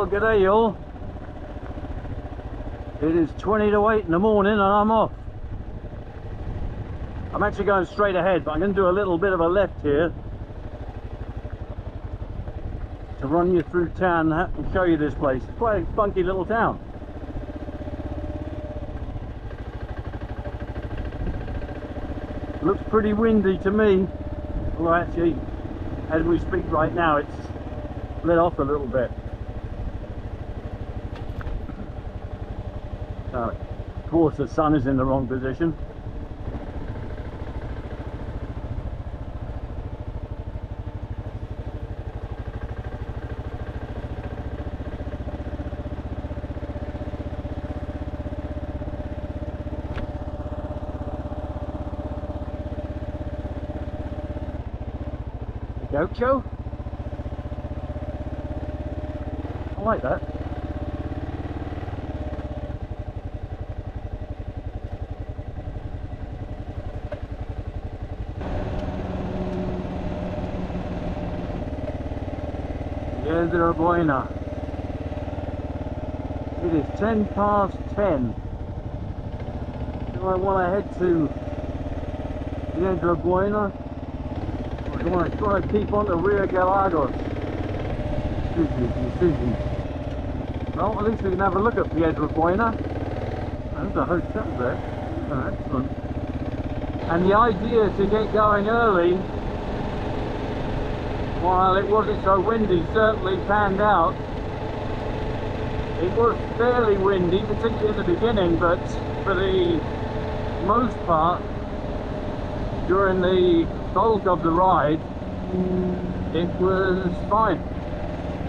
Well, g'day y'all. It is 20 to 8 in the morning and I'm off. I'm actually going straight ahead, but I'm going to do a little bit of a left here to run you through town and show you this place. It's quite a funky little town. Looks pretty windy to me, although actually as we speak right now it's let off a little bit. Of course the sun is in the wrong position. Gaucho? I like that. Tierra Buena. It is 10 past 10. Do I want to head to Tierra Buena? I want to keep on to Rio Gallegos. Well, at least we can have a look at Tierra Buena. There's a hotel there. Oh, excellent. And the idea to get going early, while it wasn't so windy, certainly panned out. It was fairly windy, particularly in the beginning, but for the most part, during the bulk of the ride, it was fine,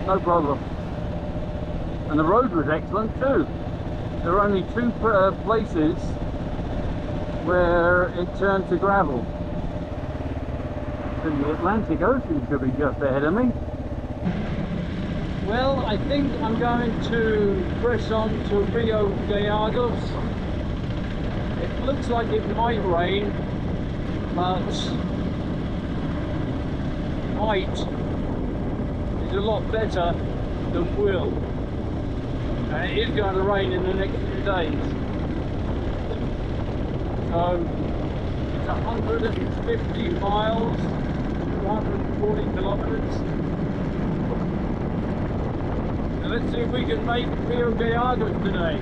no problem. And the road was excellent too. There were only two places where it turned to gravel. And the Atlantic Ocean should be just ahead of me. Well, I think I'm going to press on to Rio Gallegos. It looks like it might rain, but might is a lot better than will, and it is going to rain in the next few days. So it's 150 miles, 140 kilometers. So let's see if we can make Rio Gallegos today.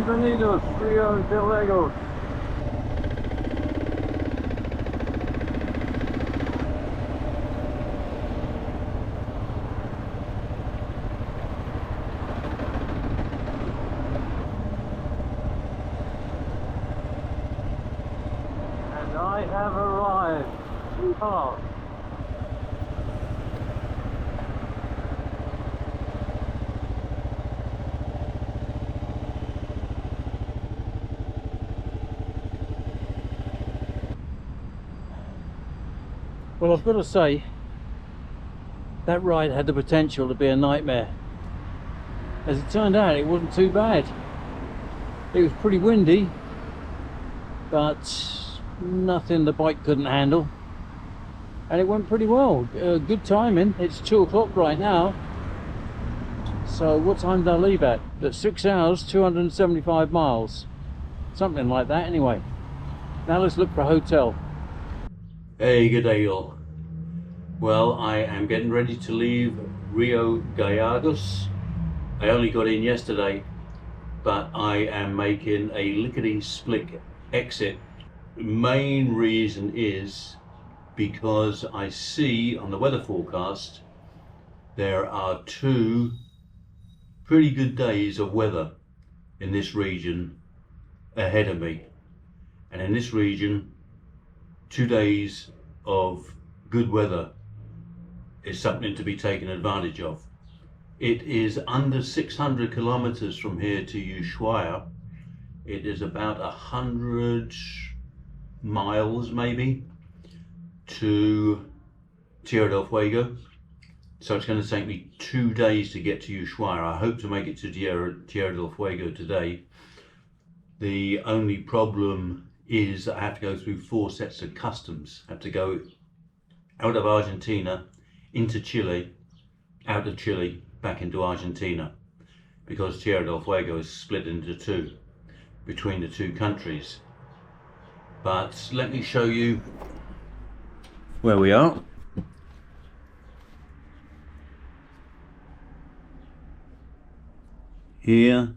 Bienvenidos, Rio Gallegos. And I have arrived. Yeehaw. Well, I've got to say, that ride had the potential to be a nightmare. As it turned out, it wasn't too bad. It was pretty windy, but nothing the bike couldn't handle. And it went pretty well. Good timing. It's 2 o'clock right now. So what time did I leave at? At 6 hours, 275 miles. Something like that anyway. Now let's look for a hotel. Hey, good day y'all. Well, I am getting ready to leave Rio Gallegos. I only got in yesterday, but I am making a lickety-split exit. The main reason is because I see on the weather forecast there are 2 pretty good days of weather in this region ahead of me. And in this region, 2 days of good weather is something to be taken advantage of. It is under 600 kilometers from here to Ushuaia. It is about 100 miles maybe to Tierra del Fuego. So it's going to take me 2 days to get to Ushuaia. I hope to make it to Tierra del Fuego today. The only problem is that I have to go through 4 sets of customs. I have to go out of Argentina into Chile, out of Chile back into Argentina, because Tierra del Fuego is split into 2 between the 2 countries. But let me show you where we are. Here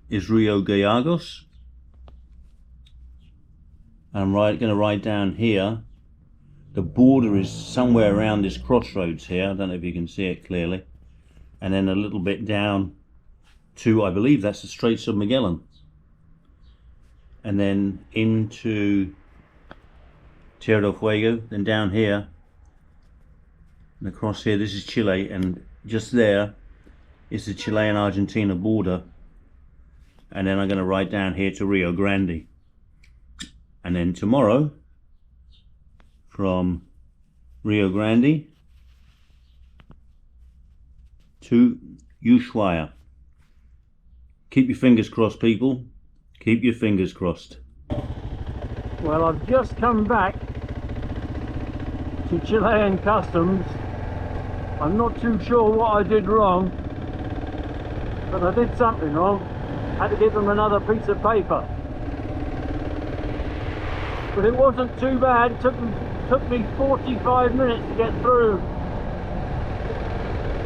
is Rio Gallegos. I'm going to ride down here. The border is somewhere around this crossroads here. I don't know if you can see it clearly. And then a little bit down to, I believe that's the Straits of Magellan. And then into Tierra del Fuego, then down here and across here. This is Chile, and just there is the Chilean-Argentina border. And then I'm going to ride down here to Rio Grande. And then tomorrow, from Rio Grande to Ushuaia. Keep your fingers crossed, people. Keep your fingers crossed. Well, I've just come back to Chilean customs. I'm not too sure what I did wrong, but I did something wrong. I had to give them another piece of paper. But it wasn't too bad. It took me 45 minutes to get through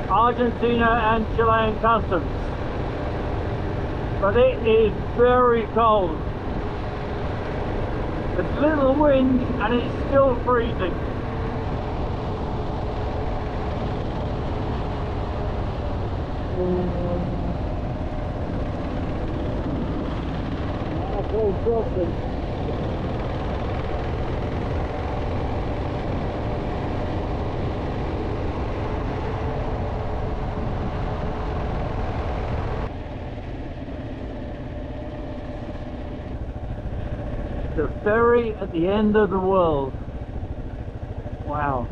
Argentina and Chilean customs. But it is very cold. There's little wind and it's still freezing. The ferry at the end of the world. Wow.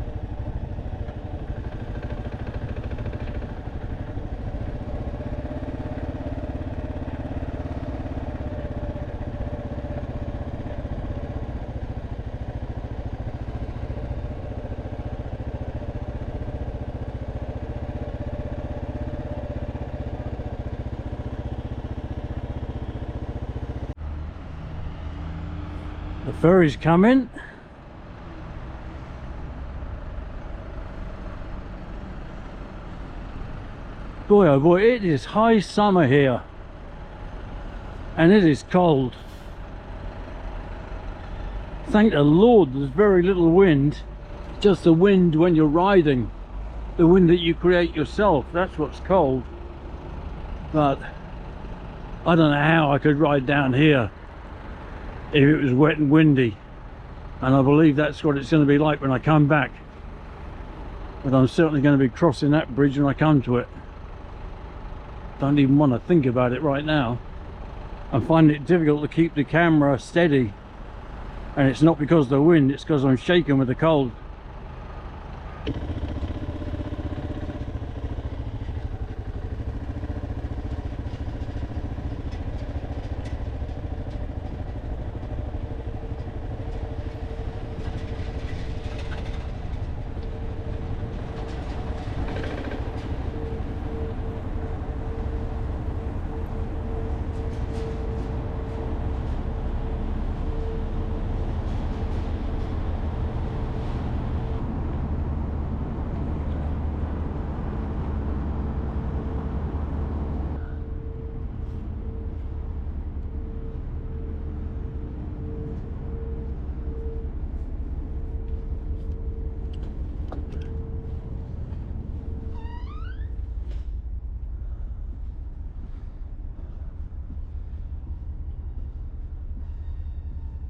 The ferry's coming. Boy oh boy, it is high summer here and it is cold. Thank the Lord there's very little wind, just the wind when you're riding, the wind that you create yourself, that's what's cold. But I don't know how I could ride down here if it was wet and windy, and I believe that's what it's going to be like when I come back. But I'm certainly going to be crossing that bridge when I come to it. Don't even want to think about it right now. I'm finding it difficult to keep the camera steady, and it's not because of the wind, it's because I'm shaking with the cold.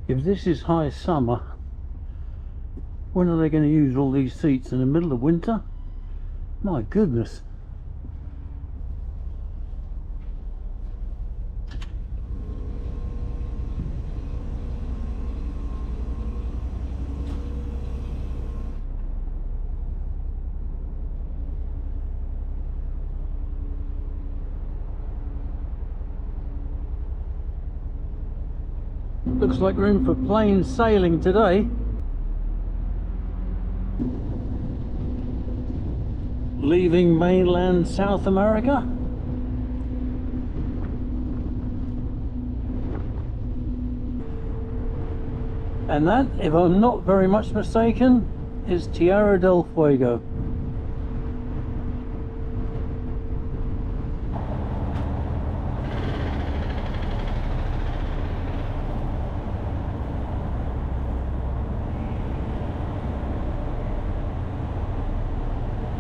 If this is high summer, when are they going to use all these seats? In the middle of winter? My goodness. Looks like we're in for plain sailing today. Leaving mainland South America. And that, if I'm not very much mistaken, is Tierra del Fuego.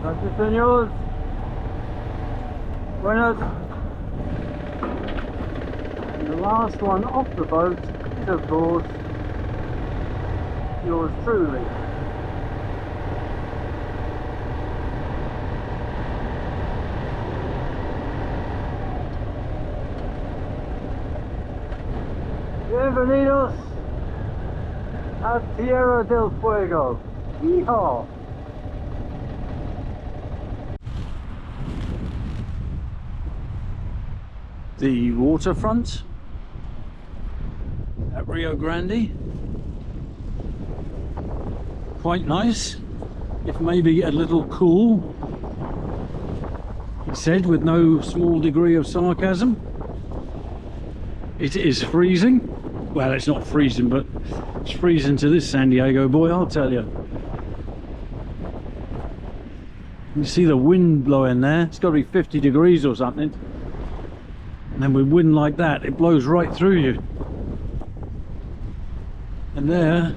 Gracias, señores. Buenas. And the last one off the boat is, of course, yours truly. Bienvenidos a Tierra del Fuego. Yeehaw! The waterfront at Rio Grande. Quite nice, if maybe a little cool, he said with no small degree of sarcasm. It is freezing. Well, it's not freezing, but it's freezing to this San Diego boy, I'll tell you. You see the wind blowing there? It's got to be 50 degrees or something. And then with wind like that, it blows right through you. And there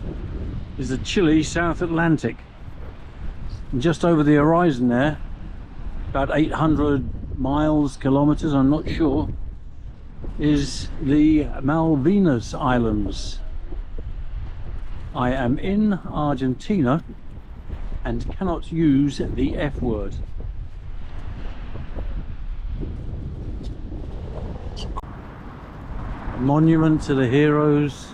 is the chilly South Atlantic. And just over the horizon there, about 800 miles, kilometers, I'm not sure, is the Malvinas Islands. I am in Argentina and cannot use the F word. A monument to the heroes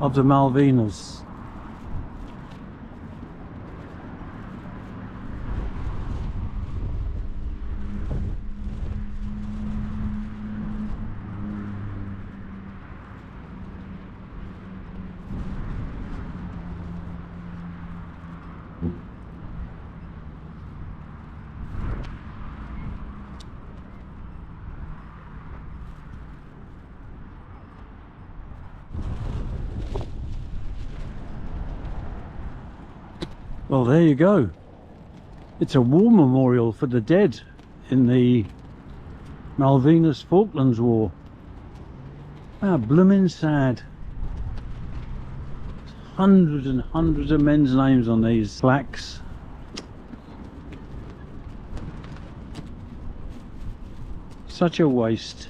of the Malvinas. Well, there you go. It's a war memorial for the dead in the Malvinas Falklands War. How blooming sad. Hundreds and hundreds of men's names on these plaques. Such a waste.